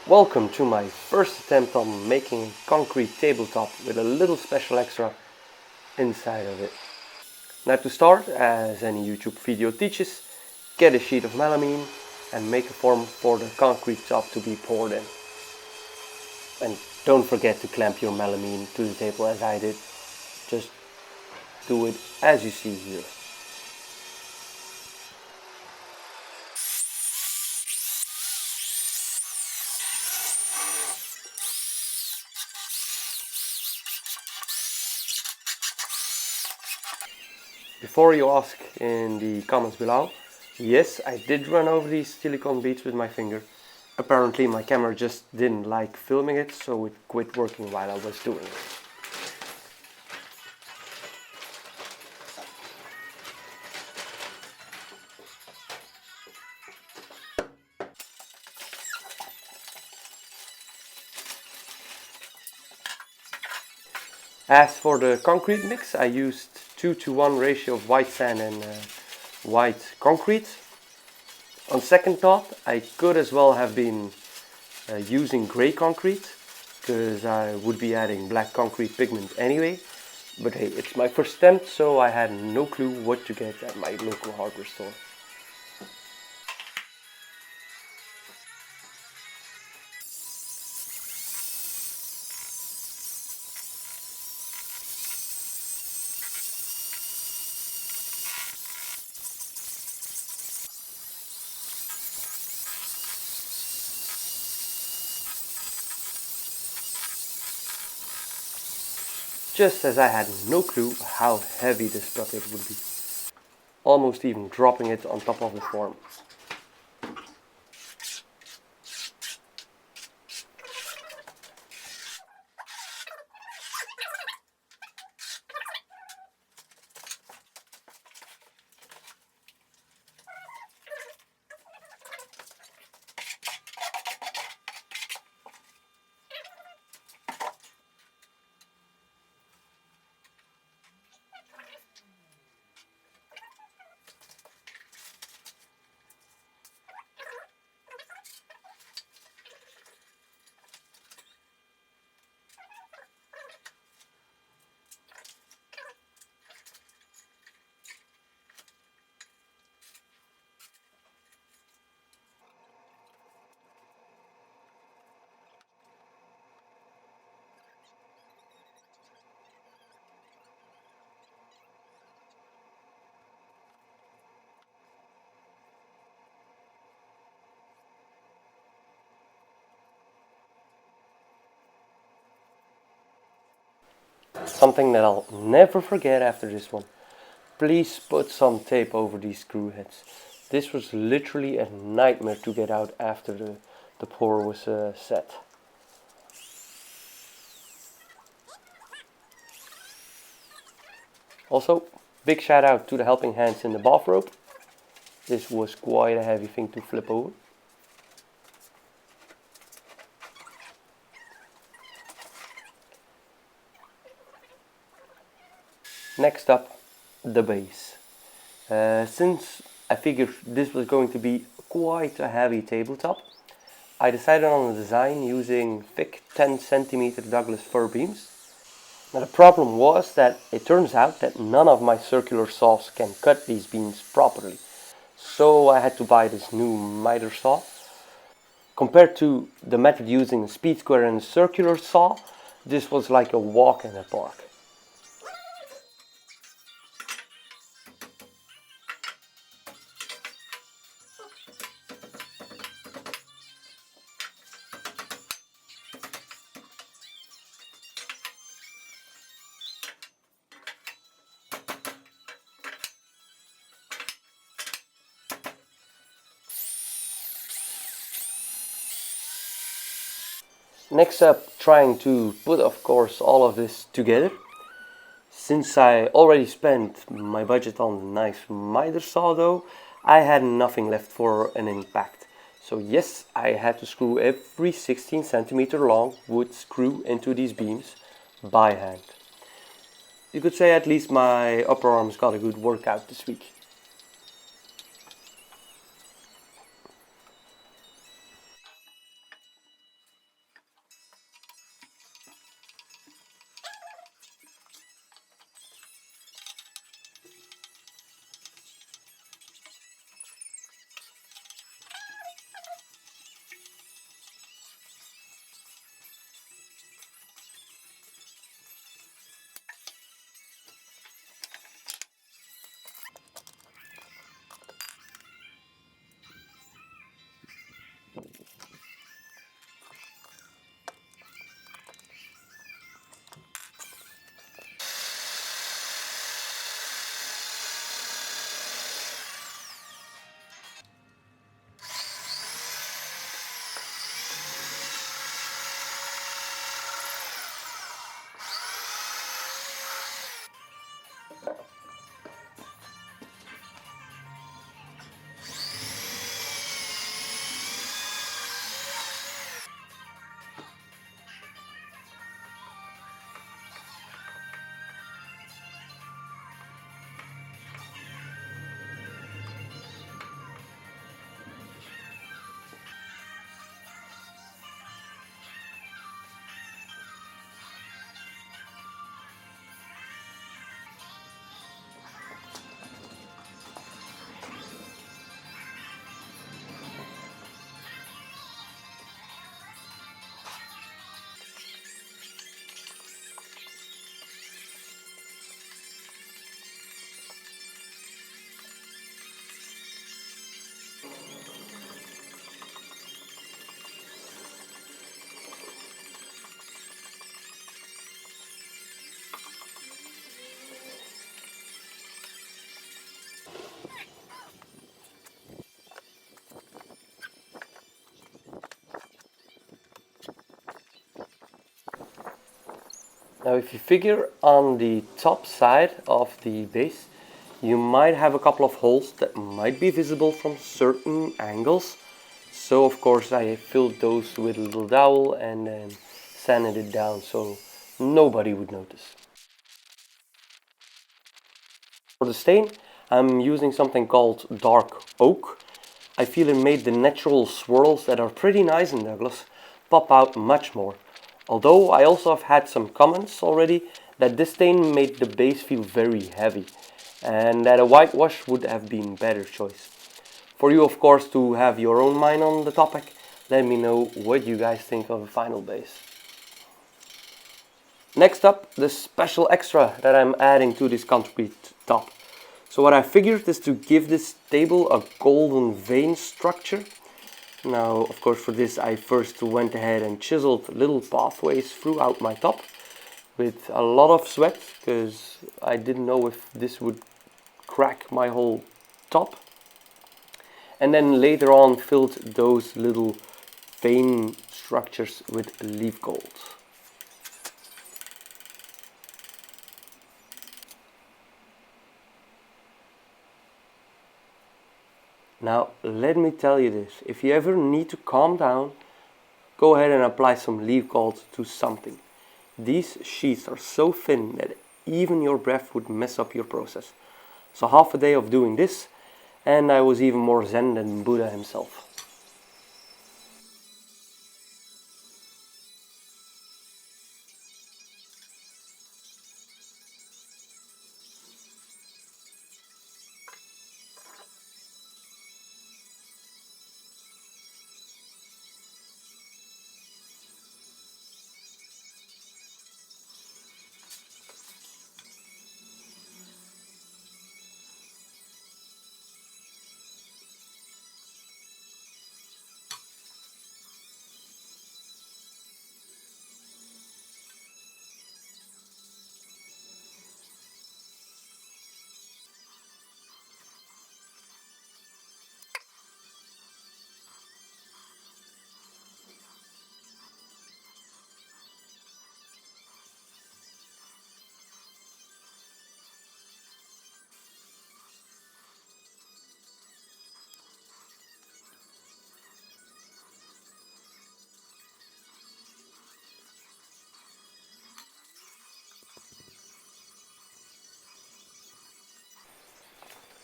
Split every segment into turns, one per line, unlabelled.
Welcome to my first attempt on making a concrete tabletop with a little special extra inside of it. Now to start, as any YouTube video teaches, get a sheet of melamine and make a form for the concrete top to be poured in. And don't forget to clamp your melamine to the table as I did. Just do it as you see here. Before you ask in the comments below, yes, I did run over these silicone beads with my finger. Apparently my camera just didn't like filming it, so it quit working while I was doing it. As for the concrete mix, I used 2:1 ratio of white sand and white concrete. On second thought, I could as well have been using grey concrete, because I would be adding black concrete pigment anyway. But hey, it's my first attempt, so I had no clue what to get at my local hardware store. Just as I had no clue how heavy this bucket would be, almost even dropping it on top of the form. Something that I'll never forget after this one. Please put some tape over these screw heads. This was literally a nightmare to get out after the pour was set. Also, big shout out to the helping hands in the bathrobe. This was quite a heavy thing to flip over. Next up, the base. Since I figured this was going to be quite a heavy tabletop, I decided on a design using thick 10 cm Douglas fir beams. Now the problem was that it turns out that none of my circular saws can cut these beams properly. So I had to buy this new miter saw. Compared to the method using a Speedsquare and a circular saw, this was like a walk in the park. Next up, trying to put, of course, all of this together. Since I already spent my budget on the nice miter saw though, I had nothing left for an impact. So yes, I had to screw every 16 cm long wood screw into these beams by hand. You could say at least my upper arms got a good workout this week. Now if you figure on the top side of the base, you might have a couple of holes that might be visible from certain angles. So of course I filled those with a little dowel and then sanded it down so nobody would notice. For the stain, I'm using something called dark oak. I feel it made the natural swirls that are pretty nice in Douglas pop out much more. Although I also have had some comments already that this stain made the base feel very heavy and that a whitewash would have been a better choice. For you of course to have your own mind on the topic, let me know what you guys think of the final base. Next up, the special extra that I'm adding to this concrete top. So what I figured is to give this table a golden vein structure. Now, of course, for this I first went ahead and chiseled little pathways throughout my top with a lot of sweat because I didn't know if this would crack my whole top. And then later on filled those little vein structures with leaf gold. Now let me tell you this, if you ever need to calm down, go ahead and apply some leaf gold to something. These sheets are so thin that even your breath would mess up your process. So half a day of doing this and I was even more zen than Buddha himself.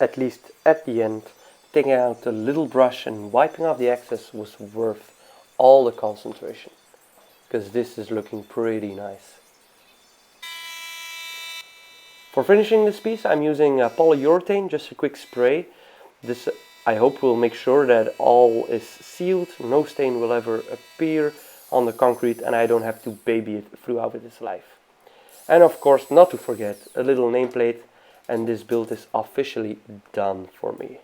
At least at the end, taking out the little brush and wiping off the excess was worth all the concentration, because this is looking pretty nice. For finishing this piece I'm using polyurethane, just a quick spray. This I hope will make sure that all is sealed, no stain will ever appear on the concrete and I don't have to baby it throughout its life. And of course, not to forget, a little nameplate, and this build is officially done for me.